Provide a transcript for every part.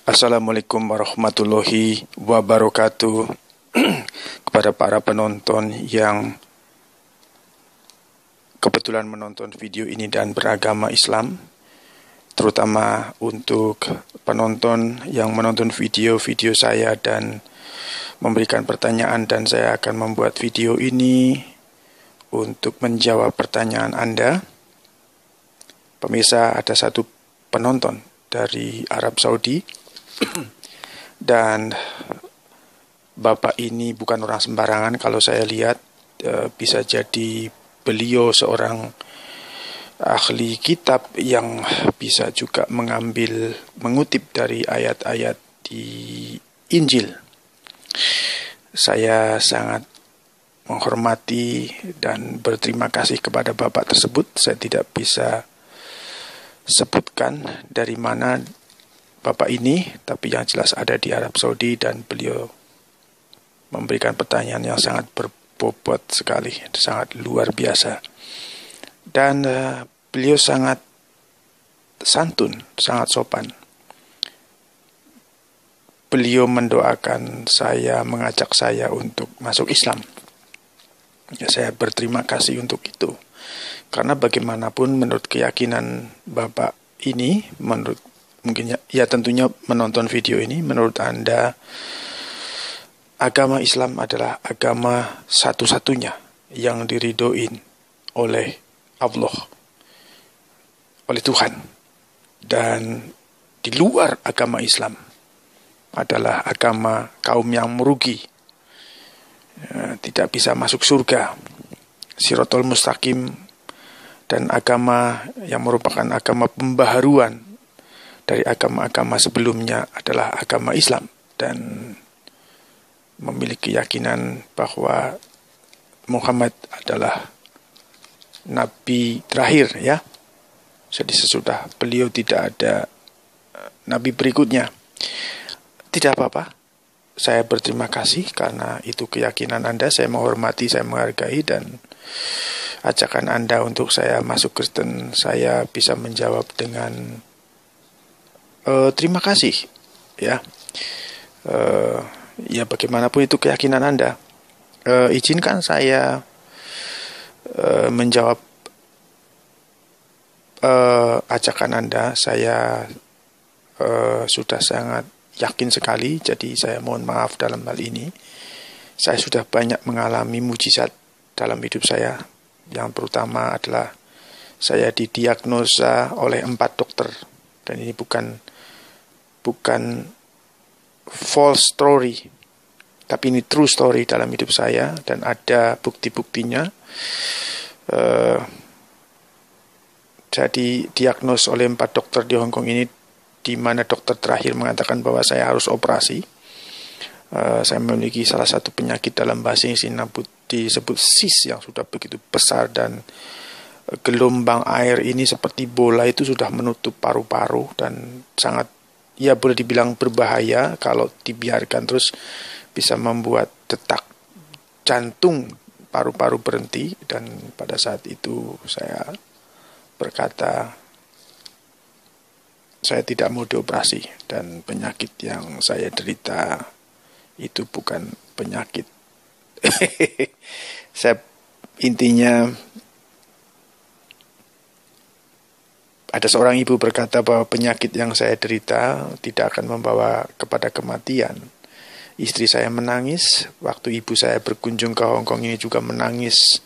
Assalamualaikum warahmatullahi wabarakatuh. Kepada para penonton yang kebetulan menonton video ini dan beragama Islam, terutama untuk penonton yang menonton video-video saya dan memberikan pertanyaan, dan saya akan membuat video ini untuk menjawab pertanyaan Anda. Pemirsa, ada satu penonton dari Arab Saudi dan Bapak ini bukan orang sembarangan. Kalau saya lihat bisa jadi beliau seorang ahli kitab yang bisa juga mengutip dari ayat-ayat di Injil. Saya sangat menghormati dan berterima kasih kepada Bapak tersebut. Saya tidak bisa sebutkan dari mana Bapak ini, tapi yang jelas ada di Arab Saudi dan beliau memberikan pertanyaan yang sangat berbobot sekali, sangat luar biasa. Dan beliau sangat santun, sangat sopan. Beliau mendoakan saya, mengajak saya untuk masuk Islam. Ya, saya berterima kasih untuk itu. Karena bagaimanapun menurut keyakinan Bapak ini, mungkin ya tentunya menonton video ini, menurut Anda agama Islam adalah agama satu-satunya yang diridhoin oleh Allah, oleh Tuhan. Dan di luar agama Islam adalah agama kaum yang merugi, tidak bisa masuk surga, Shirathul Mustaqim, dan agama yang merupakan agama pembaharuan dari agama-agama sebelumnya adalah agama Islam, dan memiliki keyakinan bahwa Muhammad adalah nabi terakhir, ya. Jadi sesudah beliau tidak ada nabi berikutnya. Tidak apa-apa. Saya berterima kasih karena itu keyakinan Anda. Saya menghormati, saya menghargai, dan ajakan Anda untuk saya masuk Kristen, saya bisa menjawab dengan terima kasih, ya. Ya bagaimanapun itu keyakinan Anda. Izinkan saya menjawab ajakan Anda. Saya sudah sangat yakin sekali, jadi saya mohon maaf dalam hal ini. Saya sudah banyak mengalami mujizat dalam hidup saya. Yang pertama adalah saya didiagnosa oleh 4 dokter, dan ini bukan false story, tapi ini true story dalam hidup saya, dan ada bukti-buktinya. Saya didiagnos oleh 4 dokter di Hong Kong ini, di mana dokter terakhir mengatakan bahwa saya harus operasi. Saya memiliki salah satu penyakit dalam bahasa Inggris disebut cyst yang sudah begitu besar, dan gelombang air ini seperti bola itu sudah menutup paru-paru, dan sangat, ya boleh dibilang berbahaya kalau dibiarkan terus, bisa membuat detak jantung paru-paru berhenti. Dan pada saat itu saya berkata, saya tidak mau dioperasi, dan penyakit yang saya derita itu bukan penyakit. Intinya ada seorang ibu berkata bahwa penyakit yang saya derita tidak akan membawa kepada kematian. Istri saya menangis. Waktu ibu saya berkunjung ke Hong Kong ini juga menangis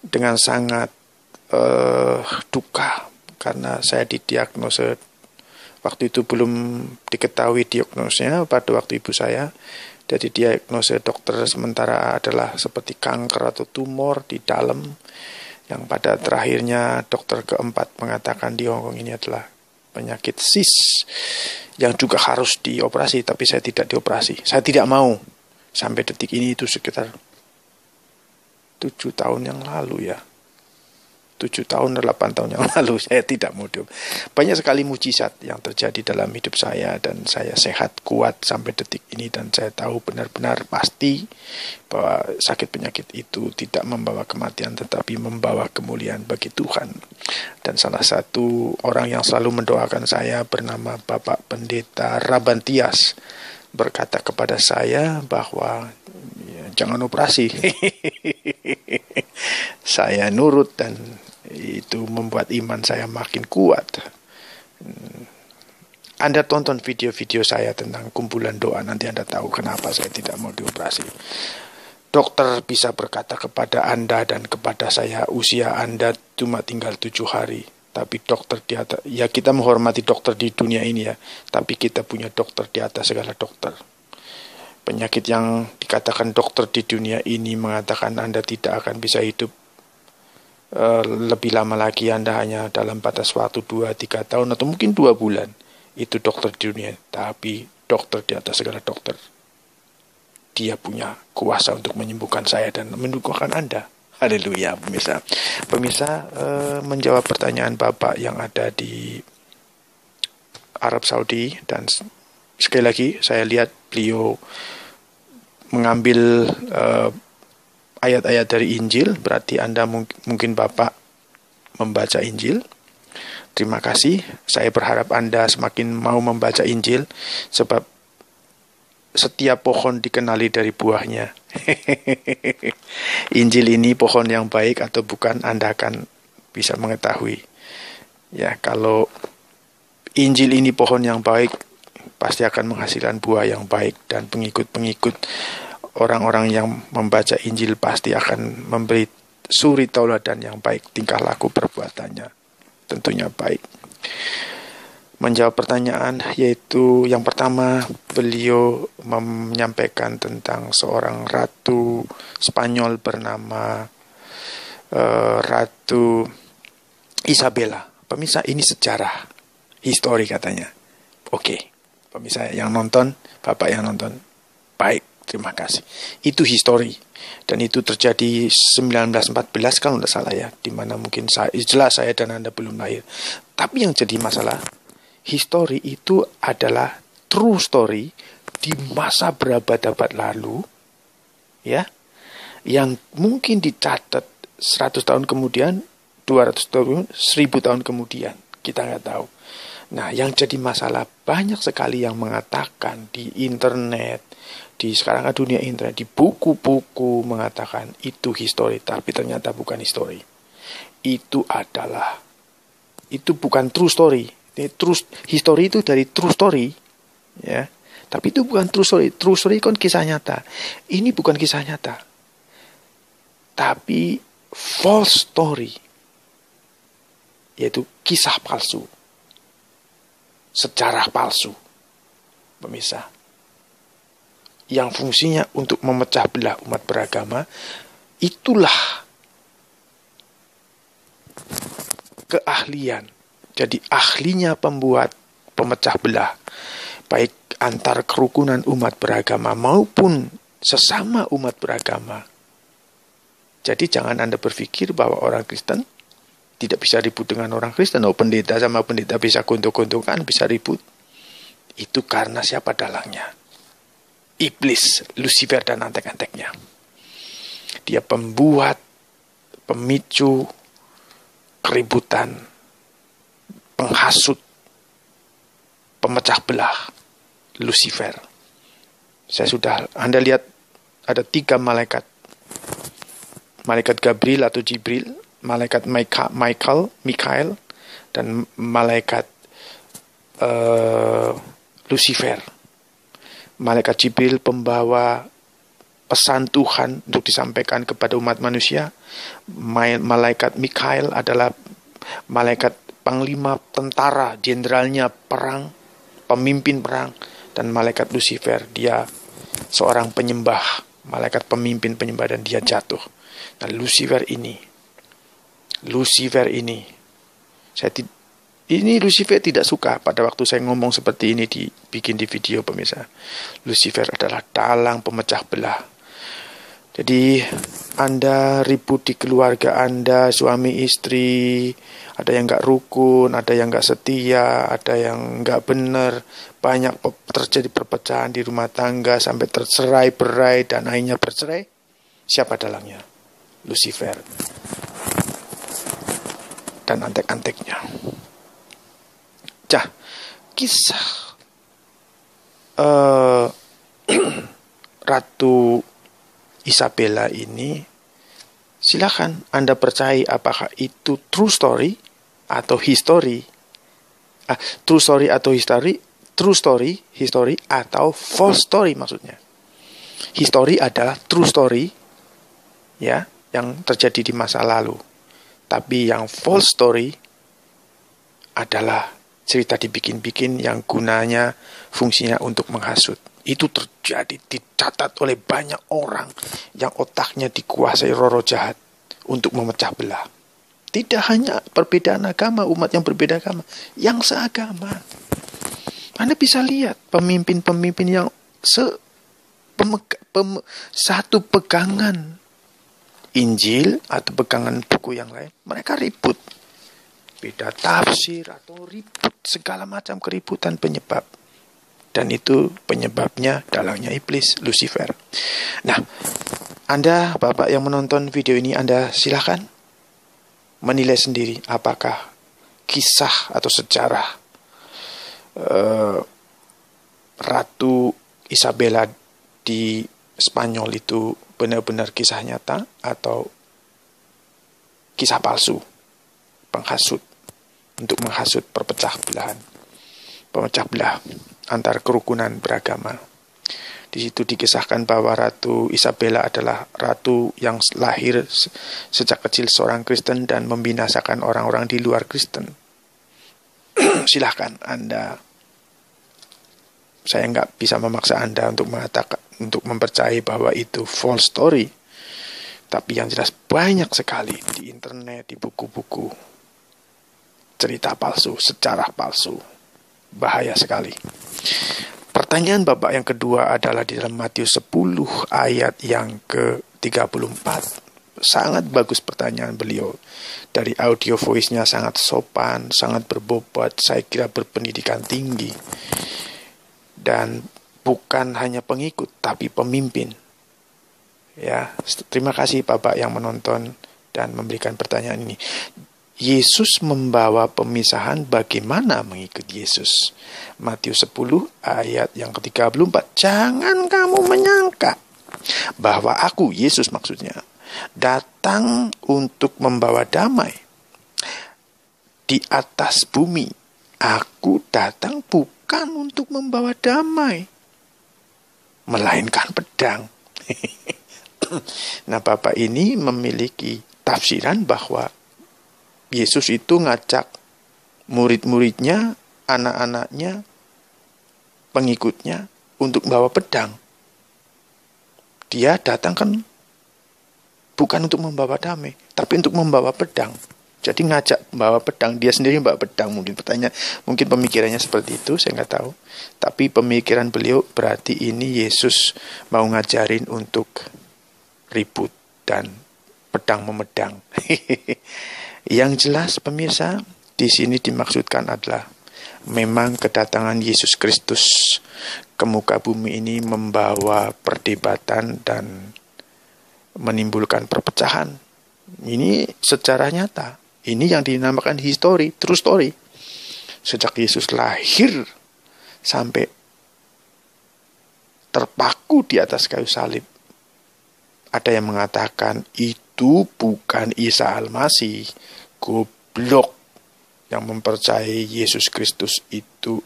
dengan sangat duka, karena saya didiagnosa. Waktu itu belum diketahui diagnosnya pada waktu ibu saya. Jadi diagnosa dokter sementara adalah seperti kanker atau tumor di dalam, yang pada terakhirnya dokter keempat mengatakan di Hong Kong ini adalah penyakit cyst yang juga harus dioperasi, tapi saya tidak dioperasi. Saya tidak mau. Sampai detik ini, itu sekitar 7 tahun yang lalu, ya. 7 tahun, 8 tahun yang lalu saya tidak mau banyak sekali mujizat yang terjadi dalam hidup saya dan saya sehat kuat sampai detik ini dan saya tahu benar-benar pasti bahwa sakit penyakit itu tidak membawa kematian tetapi membawa kemuliaan bagi Tuhan. Dan salah satu orang yang selalu mendoakan saya bernama Bapak Pendeta Rabantias berkata kepada saya bahwa jangan operasi. Saya nurut dan itu membuat iman saya makin kuat. Anda tonton video-video saya tentang kumpulan doa, nanti Anda tahu kenapa saya tidak mau dioperasi. Dokter bisa berkata kepada Anda dan kepada saya, usia Anda cuma tinggal 7 hari. Tapi dokter di atas, ya kita menghormati dokter di dunia ini ya, tapi kita punya dokter di atas segala dokter. Penyakit yang dikatakan dokter di dunia ini mengatakan Anda tidak akan bisa hidup lebih lama lagi, Anda hanya dalam batas waktu 2-3 tahun atau mungkin 2 bulan. Itu dokter di dunia, tapi dokter di atas segala dokter. Dia punya kuasa untuk menyembuhkan saya dan menyembuhkan Anda. Haleluya, pemirsa. Pemirsa, menjawab pertanyaan Bapak yang ada di Arab Saudi, dan sekali lagi saya lihat beliau mengambil ayat-ayat dari Injil, berarti Anda mungkin Bapak membaca Injil. Terima kasih, saya berharap Anda semakin mau membaca Injil, sebab setiap pohon dikenali dari buahnya. Injil ini pohon yang baik atau bukan, Anda akan bisa mengetahui. Ya, kalau Injil ini pohon yang baik, pasti akan menghasilkan buah yang baik, dan pengikut-pengikut orang-orang yang membaca Injil pasti akan memberi suri tauladan yang baik, tingkah laku perbuatannya tentunya baik. Menjawab pertanyaan, yaitu yang pertama, beliau menyampaikan tentang seorang ratu Spanyol bernama Ratu Isabella. Pemirsa, ini sejarah, histori katanya. Oke, pemirsa yang nonton, Bapak yang nonton, baik. Terima kasih. Itu histori. Dan itu terjadi 1914 kalau tidak salah ya. Dimana mungkin jelas saya dan Anda belum lahir. Tapi yang jadi masalah, histori itu adalah true story di masa berabad-abad lalu. Ya. Yang mungkin dicatat 100 tahun kemudian, 200 tahun, 1000 tahun kemudian. Kita nggak tahu. Nah, yang jadi masalah, banyak sekali yang mengatakan di internet, di sekarang dunia internet, di buku-buku mengatakan itu histori, tapi ternyata bukan histori. Itu bukan true story. History itu dari true story, ya. Tapi itu bukan true story. True story kan kisah nyata. Ini bukan kisah nyata, tapi false story, yaitu kisah palsu, sejarah palsu, pemirsa, yang fungsinya untuk memecah belah umat beragama. Itulah keahlian. Jadi ahlinya pembuat pemecah belah, baik antar kerukunan umat beragama maupun sesama umat beragama. Jadi jangan Anda berpikir bahwa orang Kristen tidak bisa ribut dengan orang Kristen. Oh, pendeta sama pendeta bisa gontok-gontokan, bisa ribut. Itu karena siapa dalangnya? Iblis, Lucifer dan antek-anteknya. Dia pembuat, pemicu keributan, penghasut, pemecah belah, Lucifer. Anda lihat ada 3 malaikat. Malaikat Gabriel atau Jibril, malaikat Mikael, dan malaikat Lucifer. Malaikat Jibril pembawa pesan Tuhan untuk disampaikan kepada umat manusia. Malaikat Mikael adalah malaikat panglima tentara, jenderalnya perang, pemimpin perang. Dan malaikat Lucifer, dia seorang penyembah, malaikat pemimpin penyembah, dan dia jatuh. Nah, Lucifer ini, Lucifer tidak suka pada waktu saya ngomong seperti ini bikin di video, pemirsa. Lucifer adalah dalang pemecah belah. Jadi Anda ribut di keluarga Anda, suami istri, ada yang nggak rukun, ada yang nggak setia, ada yang nggak benar, banyak terjadi perpecahan di rumah tangga sampai tercerai-berai dan akhirnya bercerai. Siapa dalangnya? Lucifer dan antek-anteknya. Kisah Ratu Isabella ini, silakan Anda percaya apakah itu true story atau history. True story atau history atau false story maksudnya. History adalah true story ya, yang terjadi di masa lalu. Tapi yang false story adalah cerita dibikin-bikin yang gunanya, fungsinya untuk menghasut. Itu terjadi, dicatat oleh banyak orang yang otaknya dikuasai roh-roh jahat untuk memecah belah. Tidak hanya perbedaan agama, umat yang berbeda agama, yang seagama. Anda bisa lihat pemimpin-pemimpin yang satu pegangan Injil atau pegangan buku yang lain, mereka ribut. Beda tafsir atau ribut, segala macam keributan penyebab. Dan itu penyebabnya dalangnya iblis, Lucifer. Nah, Anda, Bapak yang menonton video ini, Anda silakan menilai sendiri apakah kisah atau sejarah Ratu Isabella di Spanyol itu benar-benar kisah nyata atau kisah palsu, penghasut, untuk menghasut pemecah belah antar kerukunan beragama. Di situ dikisahkan bahwa Ratu Isabella adalah ratu yang lahir sejak kecil seorang Kristen dan membinasakan orang-orang di luar Kristen. Silahkan Anda, saya nggak bisa memaksa Anda untuk mengatakan, untuk mempercayai bahwa itu false story. Tapi yang jelas banyak sekali di internet, di buku-buku, cerita palsu, sejarah palsu. Bahaya sekali. Pertanyaan Bapak yang kedua adalah di dalam Matius 10 ayat yang ke-34. Sangat bagus pertanyaan beliau. Dari audio voice-nya sangat sopan, sangat berbobot, saya kira berpendidikan tinggi. Dan bukan hanya pengikut, tapi pemimpin. Ya, terima kasih Bapak yang menonton dan memberikan pertanyaan ini. Yesus membawa pemisahan bagaimana mengikut Yesus. Matius 10 ayat yang ke-34. Jangan kamu menyangka bahwa aku, Yesus maksudnya, datang untuk membawa damai di atas bumi. Aku datang bukan untuk membawa damai, melainkan pedang. Nah, Bapak ini memiliki tafsiran bahwa Yesus itu ngajak murid-muridnya, anak-anaknya, pengikutnya untuk bawa pedang. Dia datang kan bukan untuk membawa damai, tapi untuk membawa pedang. Jadi ngajak bawa pedang, dia sendiri bawa pedang. Mungkin pemikirannya seperti itu, saya nggak tahu. Tapi pemikiran beliau berarti ini Yesus mau ngajarin untuk ribut dan pedang memedang. Yang jelas pemirsa, di sini dimaksudkan adalah memang kedatangan Yesus Kristus ke muka bumi ini membawa perdebatan dan menimbulkan perpecahan. Ini sejarah nyata. Ini yang dinamakan history, true story. Sejak Yesus lahir sampai terpaku di atas kayu salib. Ada yang mengatakan itu bukan Isa Al-Masih. Goblok yang mempercayai Yesus Kristus itu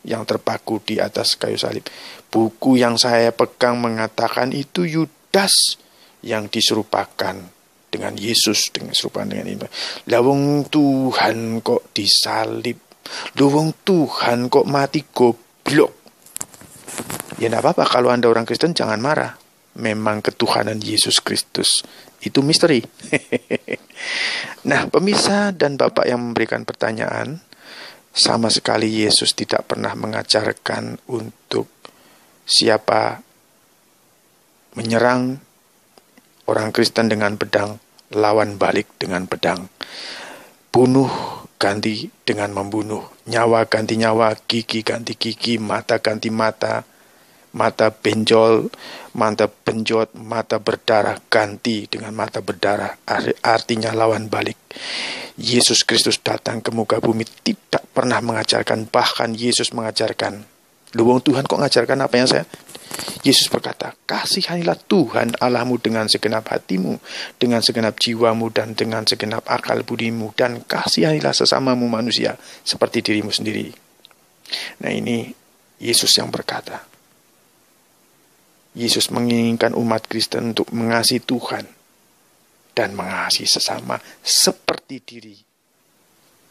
yang terpaku di atas kayu salib. Buku yang saya pegang mengatakan itu Yudas yang diserupakan dengan Yesus, dengan serupakan dengan ini. Lawang Tuhan kok disalib, lawang Tuhan kok mati, goblok. Ya enggak apa-apa, kalau Anda orang Kristen jangan marah. Memang ketuhanan Yesus Kristus itu misteri. Nah, pemirsa dan Bapak yang memberikan pertanyaan, sama sekali Yesus tidak pernah mengajarkan untuk siapa menyerang Orang Kristen dengan pedang, lawan balik dengan pedang. Bunuh ganti dengan membunuh. Nyawa ganti nyawa, gigi ganti gigi, mata ganti mata. Mata benjol, mata benjot, mata berdarah ganti dengan mata berdarah. Artinya lawan balik. Yesus Kristus datang ke muka bumi tidak pernah mengajarkan, bahkan Yesus mengajarkan. Lu Tuhan kok ngajarkan apa yang saya? Yesus berkata, kasihanilah Tuhan Allahmu dengan segenap hatimu, dengan segenap jiwamu, dan dengan segenap akal budimu, dan kasihanilah sesamamu manusia seperti dirimu sendiri. Nah, ini Yesus yang berkata. Yesus menginginkan umat Kristen untuk mengasihi Tuhan dan mengasihi sesama seperti diri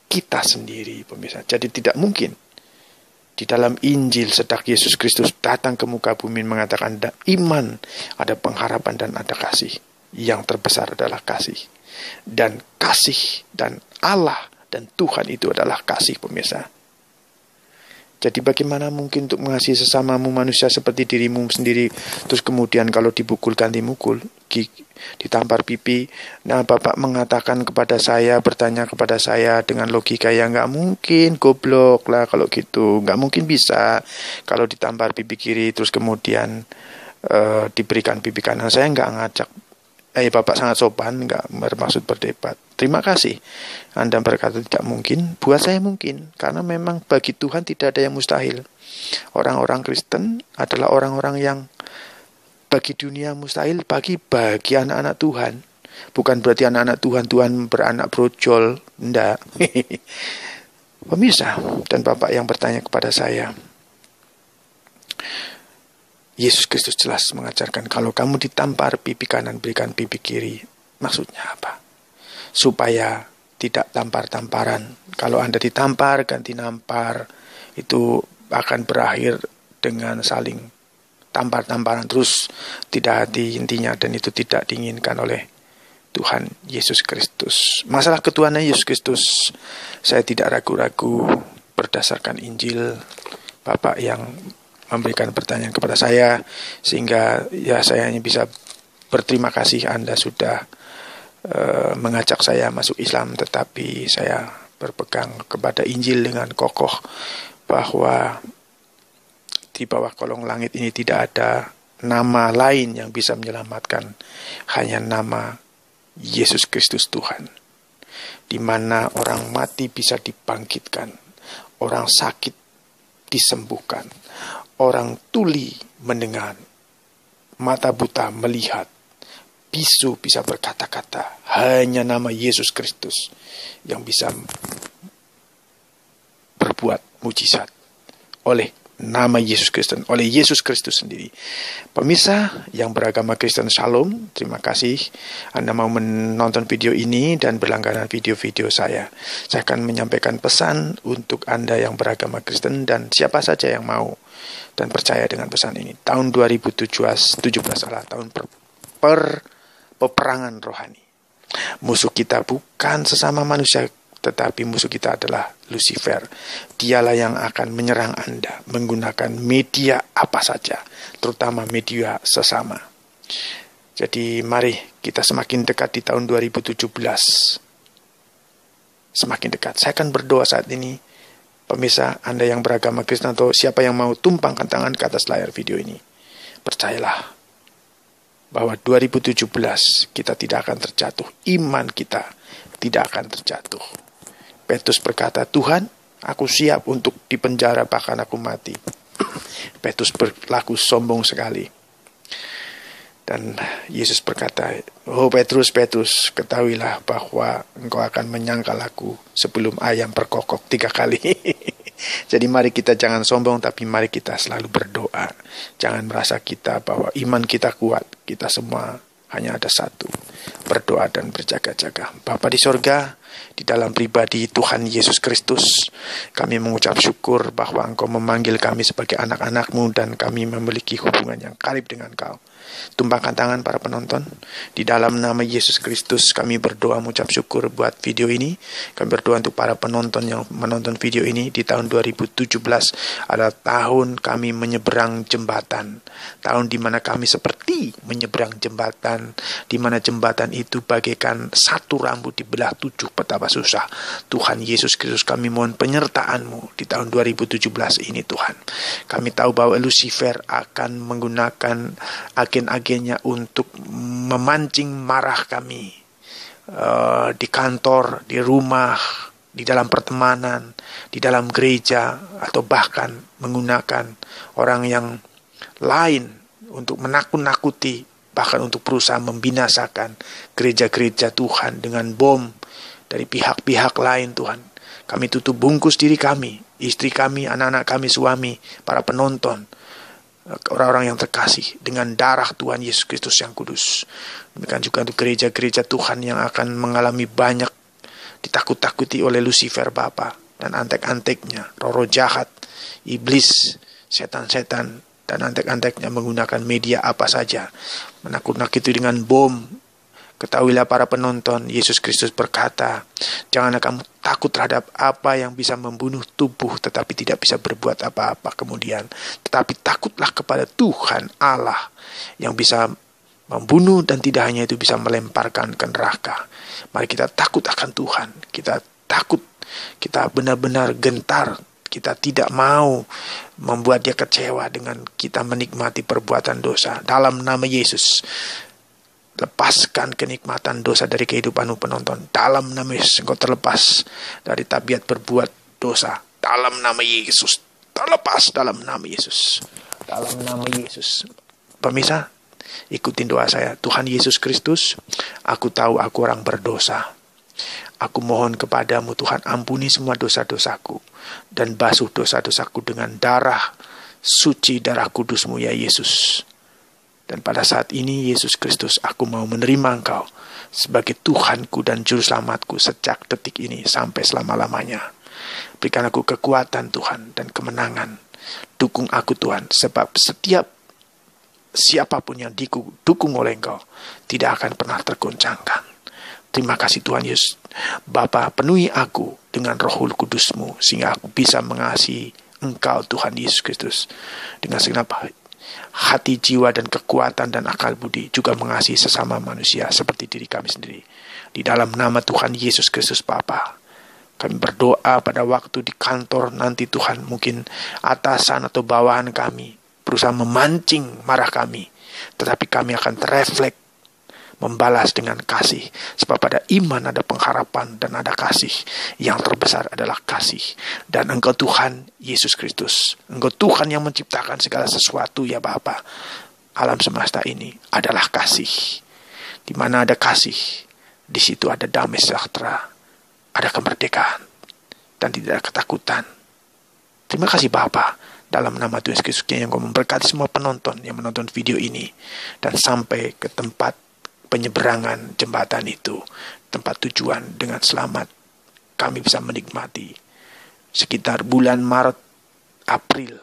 kita sendiri, pemirsa. Jadi tidak mungkin di dalam Injil sedak Yesus Kristus datang ke muka bumi mengatakan ada iman, ada pengharapan, dan ada kasih. Yang terbesar adalah kasih. Dan kasih dan Allah dan Tuhan itu adalah kasih, pemirsa. Jadi bagaimana mungkin untuk mengasihi sesamamu manusia seperti dirimu sendiri, terus kemudian kalau dipukul ganti mukul, ditampar pipi. Nah, Bapak mengatakan kepada saya, bertanya kepada saya dengan logika yang nggak mungkin, goblok lah kalau gitu, nggak mungkin bisa. Kalau ditampar pipi kiri, terus kemudian diberikan pipi kanan, saya nggak ngajak. Bapak sangat sopan, nggak bermaksud berdebat. Terima kasih. Anda berkata tidak mungkin, buat saya mungkin. Karena memang bagi Tuhan tidak ada yang mustahil. Orang-orang Kristen adalah orang-orang yang bagi dunia mustahil, bagi anak-anak Tuhan. Bukan berarti anak-anak Tuhan beranak brojol. Enggak. Pemirsa dan Bapak yang bertanya kepada saya, Yesus Kristus jelas mengajarkan, kalau kamu ditampar pipi kanan, berikan pipi kiri. Maksudnya apa? Supaya tidak tampar-tamparan. Kalau Anda ditampar, ganti nampar. Itu akan berakhir dengan saling tampar-tamparan terus. Tidak hati intinya, dan itu tidak diinginkan oleh Tuhan Yesus Kristus. Masalah ketuhanan Yesus Kristus, saya tidak ragu-ragu berdasarkan Injil. Bapak yang memberikan pertanyaan kepada saya, sehingga ya saya hanya bisa berterima kasih Anda sudah mengajak saya masuk Islam, tetapi saya berpegang kepada Injil dengan kokoh bahwa di bawah kolong langit ini tidak ada nama lain yang bisa menyelamatkan, hanya nama Yesus Kristus Tuhan, di mana orang mati bisa dibangkitkan, orang sakit disembuhkan, orang tuli mendengar, mata buta melihat, bisu bisa berkata-kata. Hanya nama Yesus Kristus yang bisa berbuat mujizat oleh nama Yesus Kristus, oleh Yesus Kristus sendiri. Pemirsa yang beragama Kristen, Shalom. Terima kasih Anda mau menonton video ini dan berlangganan video-video saya. Saya akan menyampaikan pesan untuk Anda yang beragama Kristen dan siapa saja yang mau dan percaya dengan pesan ini. Tahun 2017 adalah tahun peperangan rohani. Musuh kita bukan sesama manusia, tetapi musuh kita adalah Lucifer. Dialah yang akan menyerang Anda menggunakan media apa saja, terutama media sesama. Jadi mari kita semakin dekat di tahun 2017. Semakin dekat. Saya akan berdoa saat ini. Pemirsa, Anda yang beragama Kristen atau siapa yang mau tumpangkan tangan ke atas layar video ini, percayalah bahwa 2017 kita tidak akan terjatuh. Iman kita tidak akan terjatuh. Petrus berkata, Tuhan, aku siap untuk dipenjara bahkan aku mati. Petrus berlaku sombong sekali. Dan Yesus berkata, oh Petrus, ketahuilah bahwa engkau akan menyangkal aku sebelum ayam berkokok 3 kali. Jadi mari kita jangan sombong, tapi mari kita selalu berdoa. Jangan merasa kita bahwa iman kita kuat. Kita semua hanya ada satu. Berdoa dan berjaga-jaga. Bapa di sorga, di dalam pribadi Tuhan Yesus Kristus. Kami mengucap syukur bahwa Engkau memanggil kami sebagai anak-anak-Mu dan kami memiliki hubungan yang karib dengan Engkau. Tumpahkan tangan para penonton. Di dalam nama Yesus Kristus kami berdoa mengucap syukur buat video ini. Kami berdoa untuk para penonton yang menonton video ini di tahun 2017 adalah tahun kami menyeberang jembatan. Tahun di mana kami seperti menyeberang jembatan, di mana jembatan itu bagaikan satu rambut dibelah 7, betapa susah. Tuhan Yesus Kristus, kami mohon penyertaan-Mu di tahun 2017 ini Tuhan. Kami tahu bahwa Lucifer akan menggunakan agen-agennya untuk memancing marah kami di kantor, di rumah, di dalam pertemanan, di dalam gereja, atau bahkan menggunakan orang yang lain untuk menakut-nakuti, bahkan untuk berusaha membinasakan gereja-gereja Tuhan dengan bom dari pihak-pihak lain Tuhan. Kami tutup bungkus diri kami, istri kami, anak-anak kami, suami, para penonton, orang-orang yang terkasih dengan darah Tuhan Yesus Kristus yang kudus. Demikian juga untuk gereja-gereja Tuhan yang akan mengalami banyak ditakut-takuti oleh Lucifer Bapa dan antek-anteknya, roh-roh jahat, iblis, setan-setan dan antek-anteknya menggunakan media apa saja, menakut-nakuti dengan bom. Ketahuilah para penonton, Yesus Kristus berkata, janganlah kamu takut terhadap apa yang bisa membunuh tubuh tetapi tidak bisa berbuat apa-apa kemudian. Tetapi takutlah kepada Tuhan Allah yang bisa membunuh dan tidak hanya itu bisa melemparkan ke neraka. Mari kita takut akan Tuhan. Kita takut, kita benar-benar gentar. Kita tidak mau membuat Dia kecewa dengan kita menikmati perbuatan dosa. Dalam nama Yesus, lepaskan kenikmatan dosa dari kehidupanmu penonton. Dalam nama Yesus, engkau terlepas dari tabiat berbuat dosa. Dalam nama Yesus, terlepas dalam nama Yesus. Dalam nama Yesus. Pemirsa, ikutin doa saya. Tuhan Yesus Kristus, aku tahu aku orang berdosa. Aku mohon kepadamu Tuhan, ampuni semua dosa-dosaku dan basuh dosa-dosaku dengan darah suci, darah kudus-Mu ya Yesus. Dan pada saat ini Yesus Kristus, aku mau menerima Engkau sebagai Tuhanku dan Juru Selamatku sejak detik ini sampai selama-lamanya. Berikan aku kekuatan Tuhan dan kemenangan. Dukung aku Tuhan, sebab setiap siapapun yang didukung oleh Engkau tidak akan pernah tergoncangkan. Terima kasih Tuhan Yesus. Bapa, penuhi aku dengan Roh Kudus-Mu sehingga aku bisa mengasihi Engkau Tuhan Yesus Kristus dengan segenap hati, jiwa, dan kekuatan dan akal budi, juga mengasihi sesama manusia seperti diri kami sendiri. Di dalam nama Tuhan Yesus Kristus Bapa, kami berdoa pada waktu di kantor nanti Tuhan, mungkin atasan atau bawahan kami berusaha memancing marah kami, tetapi kami akan terrefleks membalas dengan kasih. Sebab pada iman ada pengharapan dan ada kasih. Yang terbesar adalah kasih. Dan Engkau Tuhan Yesus Kristus, Engkau Tuhan yang menciptakan segala sesuatu ya Bapa. Alam semesta ini adalah kasih. Di mana ada kasih, di situ ada damai sejahtera, ada kemerdekaan, dan tidak ada ketakutan. Terima kasih Bapa. Dalam nama Tuhan Yesus Kristus yang Engkau memberkati semua penonton yang menonton video ini, dan sampai ke tempat penyeberangan jembatan itu, tempat tujuan dengan selamat. Kami bisa menikmati sekitar bulan Maret, April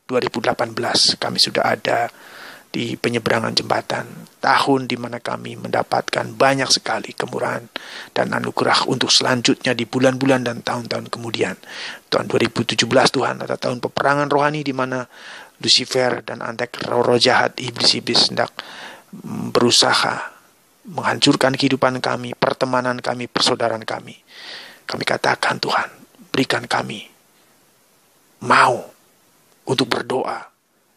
2018 kami sudah ada di penyeberangan jembatan. Tahun di mana kami mendapatkan banyak sekali kemurahan dan anugerah untuk selanjutnya di bulan-bulan dan tahun-tahun kemudian. Tahun 2017 Tuhan adalah tahun peperangan rohani di mana Lucifer dan antek roh jahat, iblis-iblis hendak berusaha menghancurkan kehidupan kami, pertemanan kami, persaudaraan kami. Kami katakan Tuhan, berikan kami mau untuk berdoa,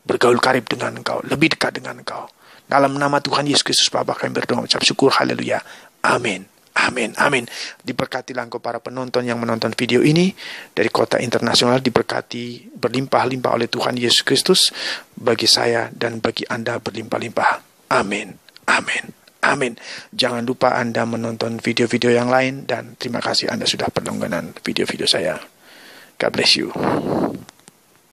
bergaul karib dengan Engkau, lebih dekat dengan Engkau. Dalam nama Tuhan Yesus Kristus Bapa kami berdoa, ucap syukur, haleluya, amin. Amin, amin. Diberkatilah engkau para penonton yang menonton video ini dari kota internasional, diberkati berlimpah-limpah oleh Tuhan Yesus Kristus bagi saya dan bagi Anda berlimpah-limpah. Amin, amin, amin. Jangan lupa Anda menonton video-video yang lain dan terima kasih Anda sudah berlangganan video-video saya. God bless you.